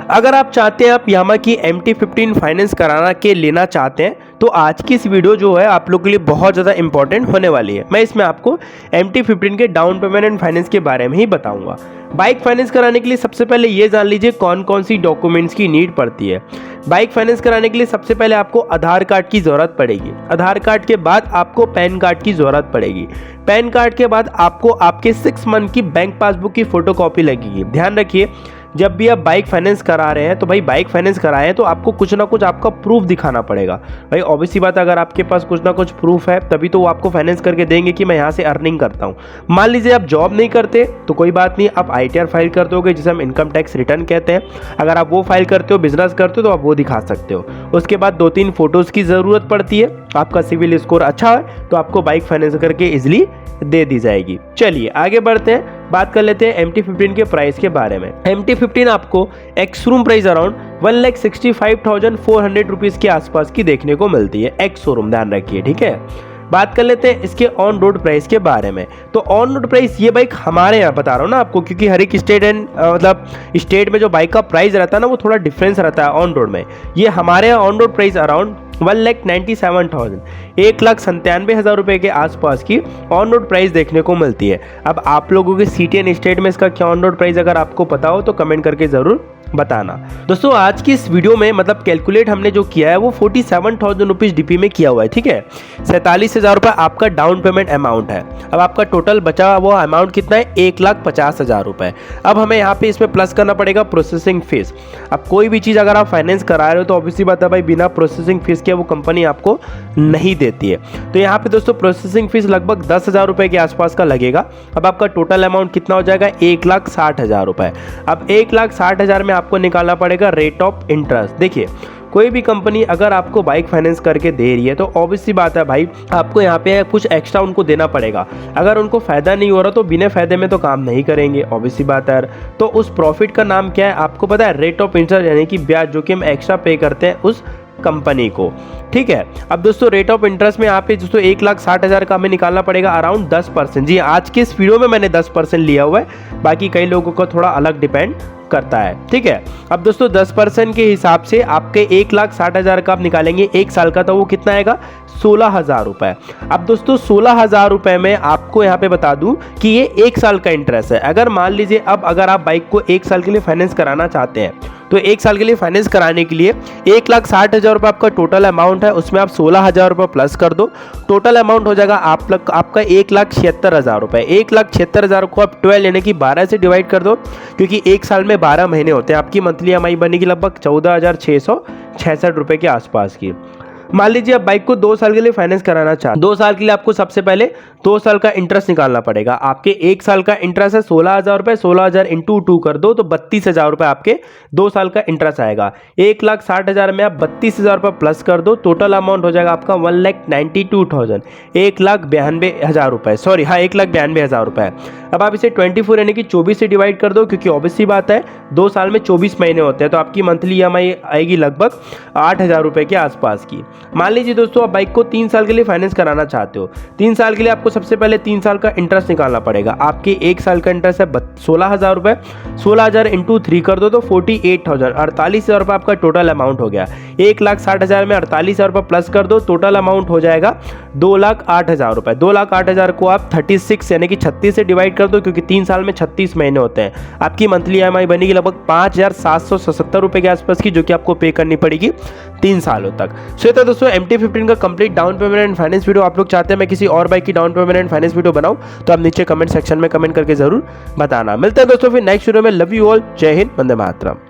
अगर आप चाहते हैं आप यामा की MT-15 फाइनेंस कराना के लेना चाहते हैं तो आज की इस वीडियो जो है आप लोग के लिए बहुत ज़्यादा इंपॉर्टेंट होने वाली है। मैं इसमें आपको MT-15 के डाउन पेमेंट एंड फाइनेंस के बारे में ही बताऊंगा। बाइक फाइनेंस कराने के लिए सबसे पहले ये जान लीजिए कौन कौन सी डॉक्यूमेंट्स की नीड पड़ती है। बाइक फाइनेंस कराने के लिए सबसे पहले आपको आधार कार्ड की ज़रूरत पड़ेगी। आधार कार्ड के बाद आपको पैन कार्ड की ज़रूरत पड़ेगी। पैन कार्ड के बाद आपको आपके 6 मंथ की बैंक पासबुक की फ़ोटोकॉपी लगेगी। ध्यान रखिए, जब भी आप बाइक फाइनेंस करा रहे हैं तो भाई बाइक फाइनेंस कराएं तो आपको कुछ ना कुछ आपका प्रूफ दिखाना पड़ेगा। भाई ऑब्वियस सी बात है, अगर आपके पास कुछ ना कुछ प्रूफ है तभी तो वो आपको फाइनेंस करके देंगे कि मैं यहाँ से अर्निंग करता हूँ। मान लीजिए आप जॉब नहीं करते तो कोई बात नहीं, आप ITR फाइल कर दोगे जिसे हम इनकम टैक्स रिटर्न कहते हैं। अगर आप वो फाइल करते हो, बिजनेस करते हो तो आप वो दिखा सकते हो। उसके बाद 2-3 फोटोज़ की ज़रूरत पड़ती है। आपका सिविल स्कोर अच्छा है तो आपको बाइक फाइनेंस करके इजिली दे दी जाएगी। चलिए आगे बढ़ते हैं, बात कर लेते हैं MT-15 के प्राइस के बारे में। MT-15 आपको ex showroom price around 1,65,400 rupees के आसपास की देखने को मिलती है। एक्स शोरूम ध्यान रखिए, ठीक है। बात कर लेते हैं इसके ऑन रोड प्राइस के बारे में। तो ऑन रोड प्राइस ये बाइक हमारे यहाँ बता रहा हूँ ना आपको, क्योंकि हर एक स्टेट एंड मतलब स्टेट में जो बाइक का प्राइस रहता है ना वो थोड़ा डिफरेंस रहता है ऑन रोड में। ये हमारे यहाँ ऑन रोड प्राइस अराउंड 1,97,000 1,97,000 रुपये के आसपास की ऑन रोड प्राइस देखने को मिलती है। अब आप लोगों के सिटी एंड स्टेट में इसका क्या ऑन रोड प्राइस अगर आपको पता हो तो कमेंट करके ज़रूर बताना। दोस्तों आज की इस वीडियो में मतलब कैलकुलेट हमने जो किया है वो 47,000 रुपीज़ DP में किया हुआ है, ठीक है। 47,000 रुपये आपका डाउन पेमेंट अमाउंट है। अब आपका टोटल बचा हुआ अमाउंट कितना है, 1,50,000 रुपये। अब हमें यहाँ पे इसमें प्लस करना पड़ेगा प्रोसेसिंग फीस। अब कोई भी चीज़ अगर आप फाइनेंस करा रहे हो तो ऑब्वियसली बात है भाई बिना प्रोसेसिंग फीस के वो कंपनी आपको नहीं देती है। तो यहाँ पे दोस्तों प्रोसेसिंग फीस लगभग 10,000 रुपये के आसपास का लगेगा। अब आपका टोटल अमाउंट कितना हो जाएगा, 1,60,000 रुपये। अब 1,60,000 में आपको निकालना पड़ेगा रेट ऑफ इंटरेस्ट। देखिए कोई भी कंपनी अगर आपको बाइक फाइनेंस करके दे रही है तो ऑब्वियस सी बात है भाई आपको यहाँ पे कुछ एक्स्ट्रा उनको देना पड़ेगा। अगर उनको फ़ायदा नहीं हो रहा तो बिना फ़ायदे में तो काम नहीं करेंगे, ऑब्वियस सी बात है। तो उस प्रॉफिट का नाम क्या है आपको पता है, रेट ऑफ इंटरेस्ट, यानी कि ब्याज जो कि हम एक्स्ट्रा पे करते हैं उस कंपनी को, ठीक है। अब दोस्तों रेट ऑफ इंटरेस्ट में यहाँ पे दोस्तों 1,60,000 का हमें निकालना पड़ेगा अराउंड 10%। जी आज के इस वीडियो में मैंने 10% लिया हुआ है, बाकी कई लोगों को थोड़ा अलग डिपेंड करता है, ठीक है। अब दोस्तों 10% के हिसाब से आपके 1,60,000 का आप निकालेंगे एक साल का, तो वो कितना आएगा, 16,000 रुपये। अब दोस्तों 16,000 रुपये में आपको यहाँ पे बता दूं कि ये एक साल का इंटरेस्ट है। अगर मान लीजिए अब अगर आप बाइक को एक साल के लिए फाइनेंस कराना चाहते हैं तो एक साल के लिए फाइनेंस कराने के लिए 1,60,000 रुपये आपका टोटल अमाउंट है, उसमें आप 16,000 रुपये प्लस कर दो, टोटल अमाउंट हो जाएगा आपका 1,76,000 रुपये। 1,76,000 को आप 12 यानी कि 12 से डिवाइड कर दो, क्योंकि एक साल में 12 महीने होते हैं। आपकी मंथली EMI बनेगी लगभग 14,666 रुपये के आसपास की। मान लीजिए आप बाइक को 2 साल के लिए फाइनेंस कराना चाहते हैं। 2 साल के लिए आपको सबसे पहले 2 साल का इंटरेस्ट निकालना पड़ेगा। आपके एक साल का इंटरेस्ट है 16,000 रुपये, 16,000 इंटू 2 कर दो तो 32,000 रुपये आपके 2 साल का इंटरेस्ट आएगा। 1,60,000 में आप 32,000 रुपये प्लस कर दो, टोटल अमाउंट हो जाएगा आपका 1,92,000 1,92,000 रुपये, सॉरी हाँ 1,92,000 रुपये। अब आप इसे 24 यानी कि 24 से डिवाइड कर दो, क्योंकि ऑब्वियसली बात है 2 साल में 24 महीने होते हैं, तो आपकी मंथली EMI आएगी लगभग 8,000 रुपये के आसपास की। मान लीजिए दोस्तों आप बाइक को 3 साल के लिए फाइनेंस कराना चाहते हो। 3 साल के लिए आपको सबसे पहले 3 साल का इंटरेस्ट निकालना पड़ेगा। आपके एक साल का इंटरेस्ट है 16,000 रुपये, 16,000 इंटू 3 कर दो तो 48,000 48,000 रुपये आपका टोटल अमाउंट हो गया। 1,60,000 में 48,000 रुपये प्लस कर दो, टोटल अमाउंट हो जाएगा 2,08,000 रुपये। 2,08,000 को आप 36 यानी कि 36 से डिवाइड कर दो, क्योंकि 3 साल में 36 महीने होते हैं। आपकी मंथली EMI बनेगी लगभग 5,777 रुपये के आसपास की, जो कि आपको पे करनी पड़ेगी 3 सालों तक। सो तो दोस्तों MT-15 का complete down payment and finance video आप लोग चाहते हैं मैं किसी और बाइक की down payment and finance video बनाऊं तो आप नीचे कमेंट सेक्शन में कमेंट करके जरूर बताना। मिलते हैं दोस्तों फिर नेक्स्ट वीडियो में। लव यू ऑल, जय हिंद, वंदे मातरम।